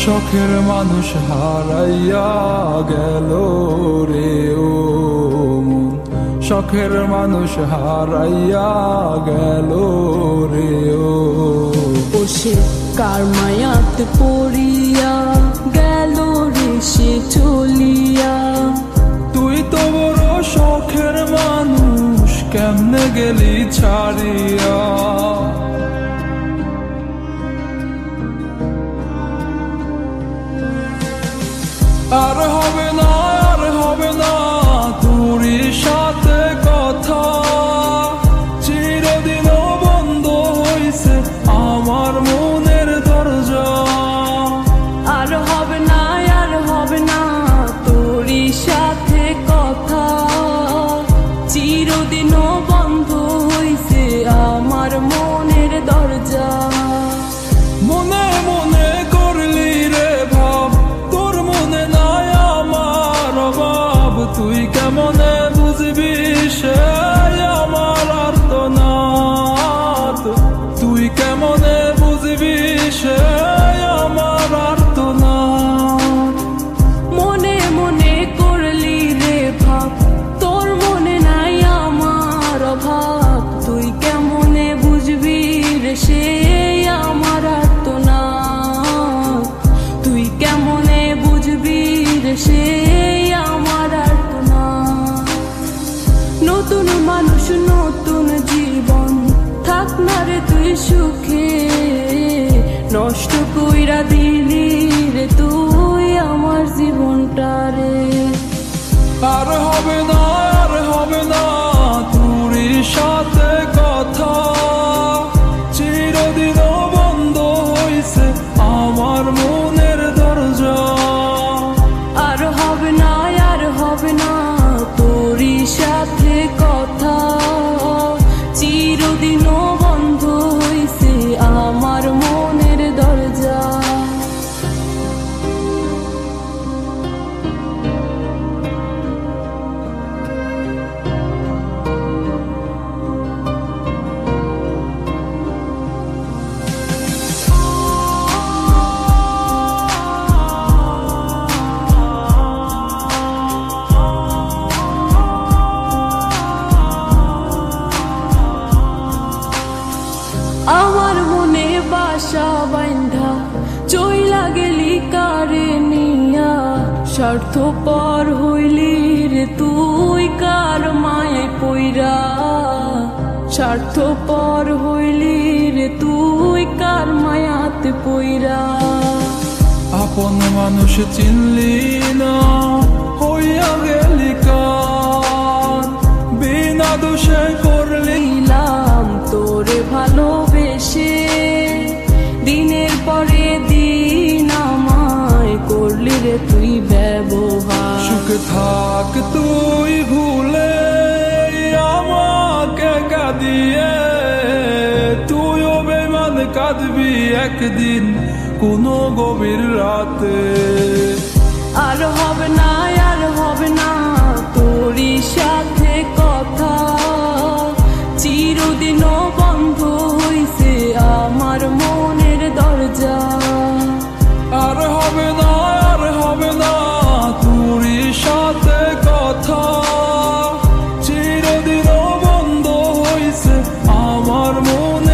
শখের মানুষ হারাইয়া গেল রে ও মন, শখের মানুষ হারাইয়া গেল রে ও। সে কার মায়াতে পড়িয়া গেল রে সে চলিয়া। তুই তো বড় শখের মানুষ, কেমনে গেলি ছাড়িয়া। আর হবে না, আর হবে না তোরই সাথে কথা, চিরদিনও বন্ধ হইছে আমার মনের দরজা। আর হবে না, আর হবে না তোরই সাথে কথা, চিরদিনও বন্ধ হইছে আমার মনের দরজা। মনে মনে করলি রে ভাব, তোর মনে নাই আমার অভাব। তুই কেমনে বুঝবি সে আমার আর্তনাদ, তুই কেমনে বুঝবি সে আমার আর্তনাদ। মনে মনে করলি রে ভাব, তোর মনে নাই আমার অভাব। তুই কেমনে বুঝবি রে সে আমার আর্তনাদ, তুই কেমনে বুঝবি রে সে আমার আর্তনাদ। নতুন মানুষ নতুন জীবন, থাক না রে তুই সুখে, নষ্ট কইরা দিলি রে তুই আমার জীবনটা রে। আর হবে না, আর হবে না তোরই সাথে কথা, চিরদিনও বন্ধ হইছে আমার মনের দরজা। আর হবে না, আর হবে না তোরই সাথে কথা, চিরদিনও বন্ধ হইছে আমার মনের দরজা। আমার মনে বাসা বাইন্ধা চইলা গেলি কারে নিয়া, স্বার্থপর হইলি রে তুই কার মায়ায় পইরা। স্বার্থপর হইলি রে তুই কার মায়াতে পইরা। আপন মানুষ চিনলি না, হইয়া গেলি কার, বিনা দোষে করলি তোরে ভালোবেসে, দিনের পরে দিন আমায় করলি রে তুই ব্যবহার। সুখে থাক তুই ভুলে আমাকে কাঁদিয়ে, তুইও বেমান কাঁদবি একদিন কোনো গভীর রাতে। আর হবে না, আর হবে না তোরই সাথে কথা, চিরদিনও বন্ধ হইছে আমার মনের দরজা। আর হবে না, আর হবে না তোরই সাথে কথা, চিরদিনও বন্ধ হইছে আমার মন